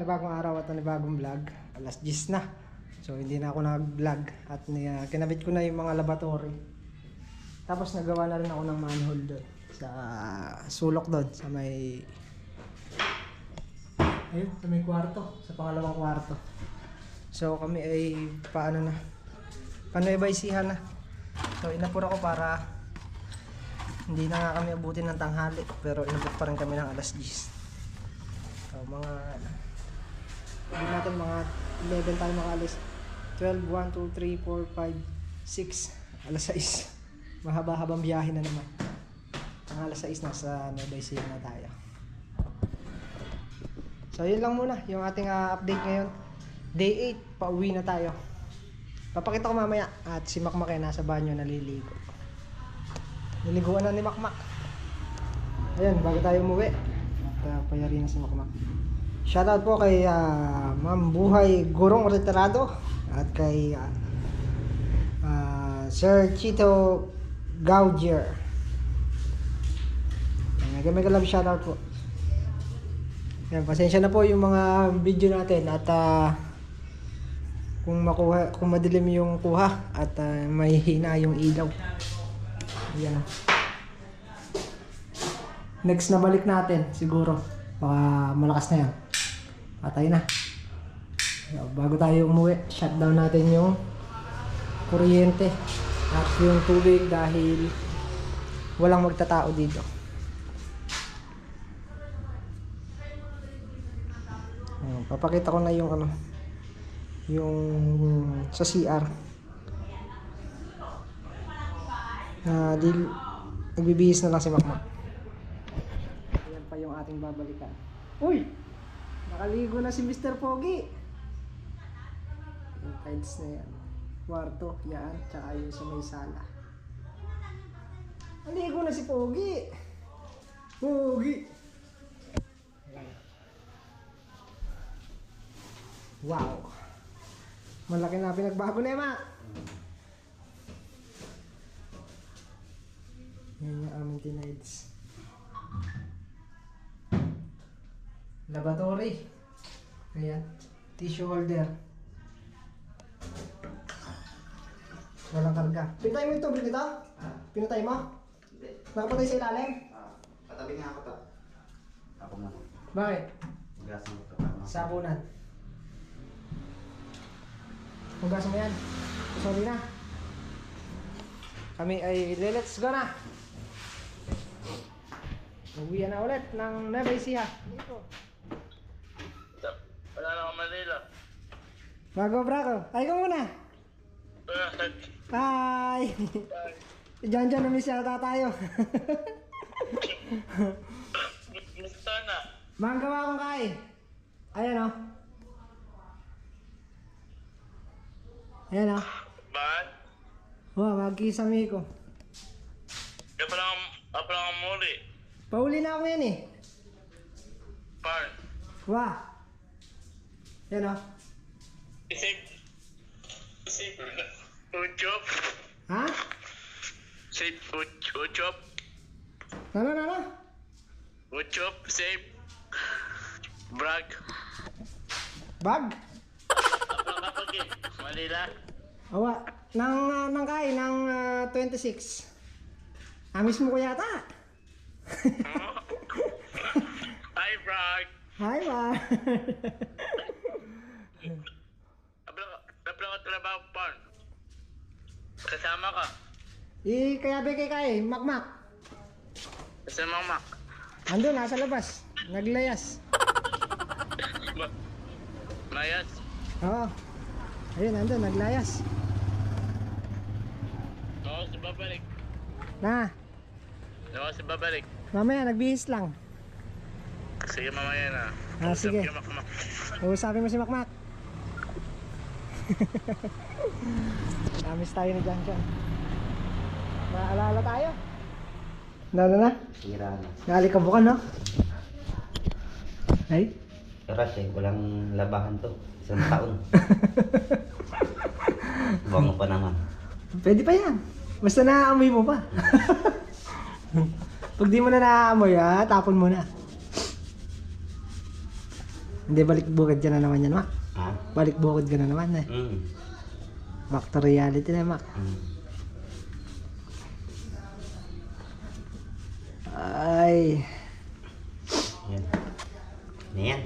panibagong araw at panibagong vlog. Alas 10 na. So hindi na ako nag-vlog at kinabit ko na yung mga laboratory. Tapos nagawa na rin ako ng manhole doon sa sulok doon sa may kwarto, sa pangalawang kwarto. So kami ay panuebaysihan na. So inapura ko para hindi na nga kami abutin ng tanghali, pero inabot pa rin kami ng alas 10. So mga hindi natin mga 11 tayo makaalis. 12, 1, 2, 3, 4, 5, 6 alas 6. Mahaba-habang biyahe na naman. Ang alas 6 nasa Nueva Ecija na tayo. So yun lang muna yung ating update ngayon. Day 8, pauwi na tayo. Papakita ko mamaya. At si Makmak ay nasa banyo naliligo. Niliguan na ni Makmak. Ayan, bago tayo umuwi. At payari na si Makmak. Shoutout po kay Ma'am Buhay Gurong Retirado. At kay Sir Chito Gaudier. Mega love shoutout po. Ayan, pasensya na po yung mga video natin. At kung madilim yung kuha at may hina yung ilaw. Ayan. Next na balik natin siguro. Baka malakas na yan. Patay na. Bago tayo umuwi, shutdown natin yung kuryente at yung tubig dahil walang magtatao dito. Papakita ko na yung yung sa CR. Nagbibihis na lang si Makmak. Ayan pa yung ating babalikan. Uy! Nakaligo na si Mr. Pogi. Yung tiles na yan. Kwarto, yan. Tsaka yung sa may sala. Naligo na si Pogi. Pogi! Wow! Malaki na pinagbago na Emma! Yan yung aming tinides. Lavatory. Ayan. Tissue holder. Walang karga. Pinatay mo yung tubig nito? Pinatay mo? Hindi. Nakapatay sa ilalim? Katabi nga ako to. Ako muna. Bakit? Magasan ko to. Sabunan. Hugasan mo yan. Sorry na. Kami ay let's go na. Uwi na ulit ng Nueva Ecija. Dito. Wala na akong Manila. Braco. Ay ka muna. Hi! Diyan namiss yata tayo. Musta na? Manggawa akong kain. Ayan o. Ayan o. Bakit? Magkisami ko. Kaya pala ang muli. Pauli na ako yan eh. Parn. Ayan o. Isip. Uchop. Ha? Save Uchop. Ano? Uchop. Save. Brag. Bag? Kapag Manila. Awa. Nang kain, ng 26. Amis mo ko yata. Hi, Brag. Hi, ma. Napala ka trabaho, Parn. Kasama ka. Kaya kay Makmak. Kasama ka, Mac. Andun, nasa labas. Naglayas. Mayas. Oo. Ayun, andun, naglayas. Oo, si babalik. Babalik. Mamaya, nagbihis lang. Sige, mamaya na. Sige. Usapin mo si Makmak. Namis tayo ni Jan. Naalala tayo. Na? Sira na. Naalikabukan, no? Ay? Kasi walang labahan to. Isang taon. Bango pa naman. Pwede pa yan. Basta naaamoy mo pa. Pag di mo na naaamoy, tapon mo na. Hindi, balik bukid ka na naman yan, Mac. Ha? Balik bukid ka na naman eh. Back to reality na, Mac. Ay. Yan. Ano yan?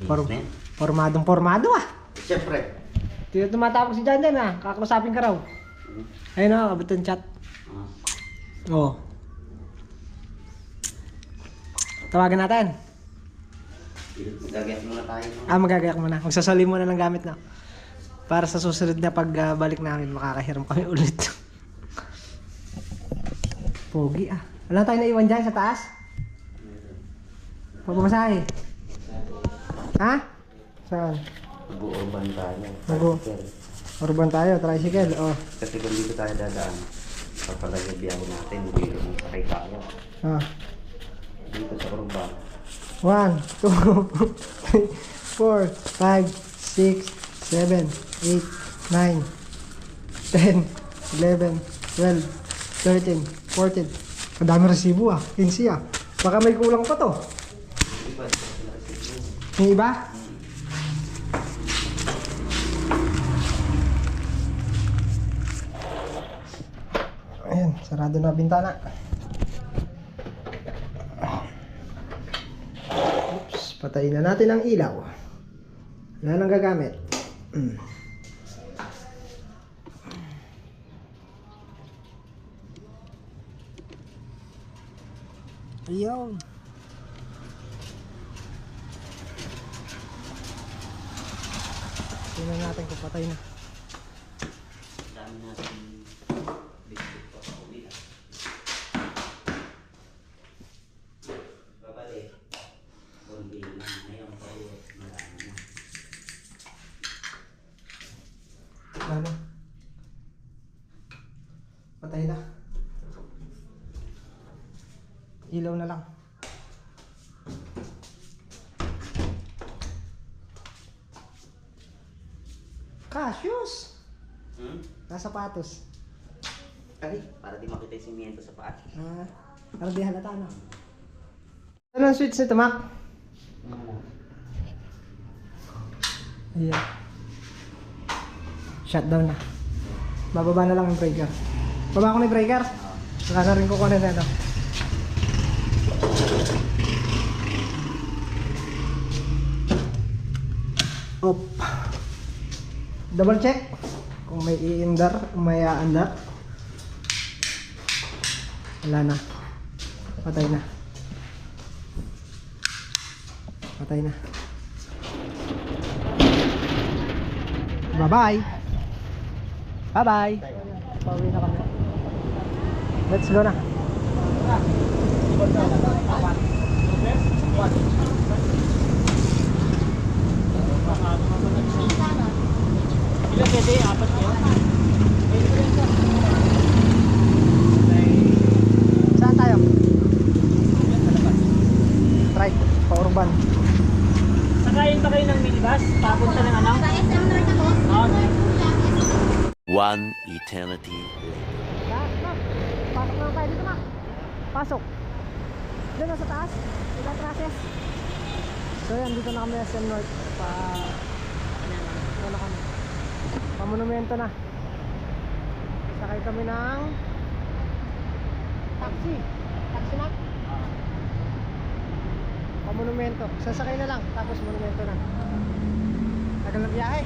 Form- Linis na yan. Formadong formado ah. Siyempre. Tino tumatapos si Jan Jan ah. Kakusapin ka raw. Ayun na, kabit yung chat. Oo. Tawagan natin. Gagawin muna tayo. Magagayak muna. Magsasali muna ng gamit na. Para sa susunod na pagbalik namin, makakahiram kami ulit. Pogi ah. Wala tayo naiwan dyan sa taas? Pagpamasahe. Ha? Saan? Mag-urban tayo. Mag- Urban tayo, tricycle. Oh. Kasi kung dito tayo dadaan, papalagay biyahe natin, hindi yung sakay tayo. Ah. Dito sa urban. 1, 2, 3, 4, 5, 6, 7, 8, 9, 10, 11, 12, 13, 14. Kadami resibo ah. 15 ah. Baka may kulang pa to. Yung iba? Ayan, sarado na bintana. Oops, patayin na natin ang ilaw. Wala nang gagamit. Ayun. Tingnan natin kung patay na. Dami natin biscuit pa sa uwi. Babalik. Kundi lang. Ngayon pa uwi. Marami na. Ano? Patay na. Ilaw na lang. Cassius! Sapatos. Ay, para di makita yung simiento sa paa. Para di halata na. Ano ang switch nito, Mac? Ayan. Shutdown na. Bababa na lang yung breaker. Baba ko na yung breaker. Saka na rin kukunin na ito. Op. Double check kung may iindar, may aandar. Wala na. Patay na. Patay na. Bye-bye. Bye-bye. Pauwi na kami. Let's go na. Ilan pwede? Apat yun? Saan tayo? Right, pa-urban. Sakayin ba kayo ng minibus? Papunta ng ano? Sa SM North ako. One eternity later. Pasok na tayo dito, Mac. Pasok. Doon na sa taas. Ilang process. So yan, dito na kami SM North. Ano na kami. Pamonumento na. Sakay kami ng taxi. Taxi na? Pamonumento. Sasakay na lang. Tapos monumento na. Tagal na biyahe.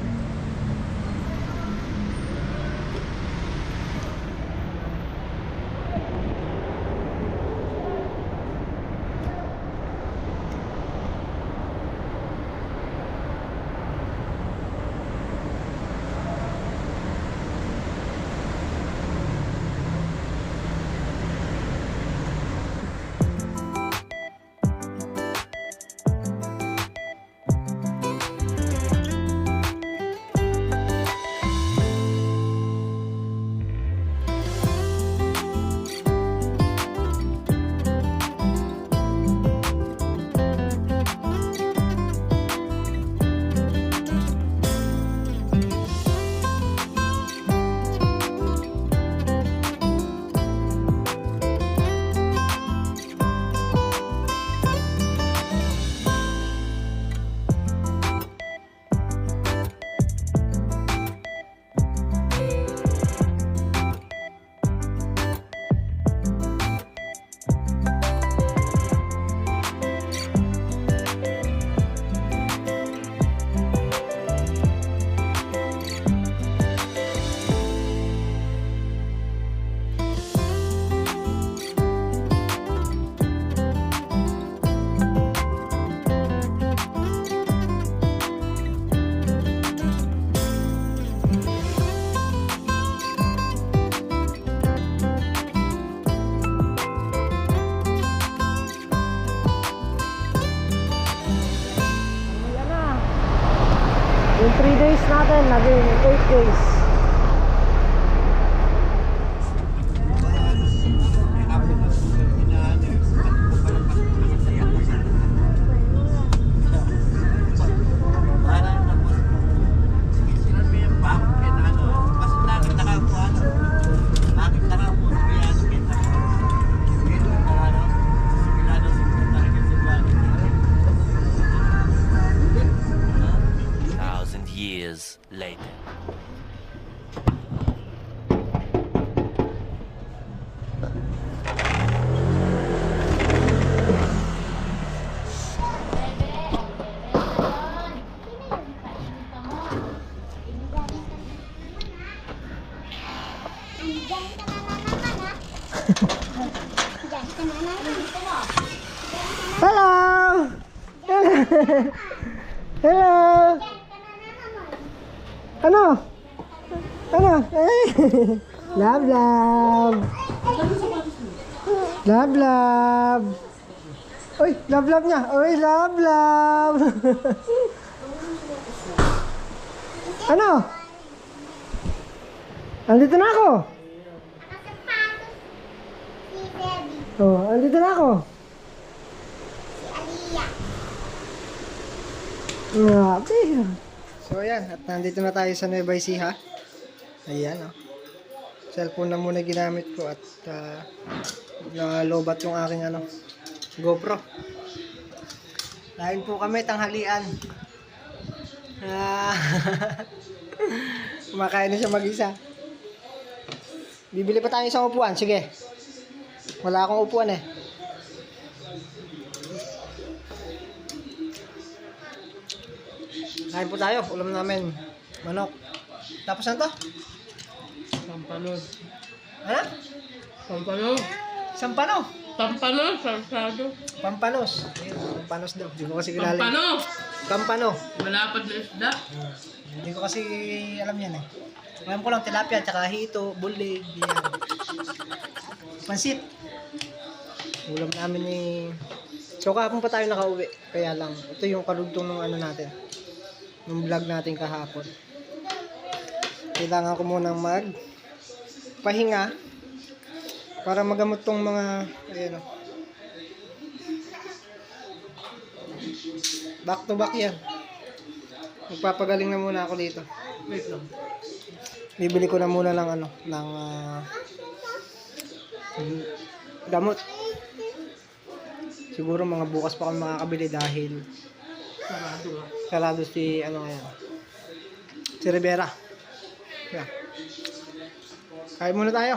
Yung 3 days natin, naging 8 days. Thousand years later. Hello! Hello! Ano? Ano? Eh! Love, love! Love, love! Uy, love, love niya! Uy, love, love! Ano? Andito na ako! Oh, andito na ako! Grabe. So ayan, at nandito na tayo sa Nueva Ecija. Ayan oh. Cellphone na muna ginamit ko at nalobat yung aking GoPro. Dahil po kami tanghalian. Kumakain na siya mag-isa. Bibili pa tayo isang upuan, sige. Wala akong upuan eh. Kain po tayo, ulam namin manok. Tapos ano to? Pampanos. Ano? Pampanos. Sampano? Pampanos, salsado. Pampanos. Ayun, pampanos daw. Hindi ko kasi kilala. Pampanos! Pampano. Malapad na isda. Hindi ko kasi alam yan eh. Alam ko lang tilapia, tsaka hito, bulig, yan. Pansit. Ulam namin ni... So kahapon pa tayo nakauwi. Kaya lang, ito yung karugtong ng natin. Ng vlog natin kahapon. Kailangan ko munang pahinga para magamot tong mga ayun, back to back yan. Magpapagaling na muna ako dito. Wait lang. Bibili ko na muna ng gamot. Siguro mga bukas pa ako makakabili dahil Sarado nga. sarado si ngayon. Si Rivera. Yeah. Kain muna tayo.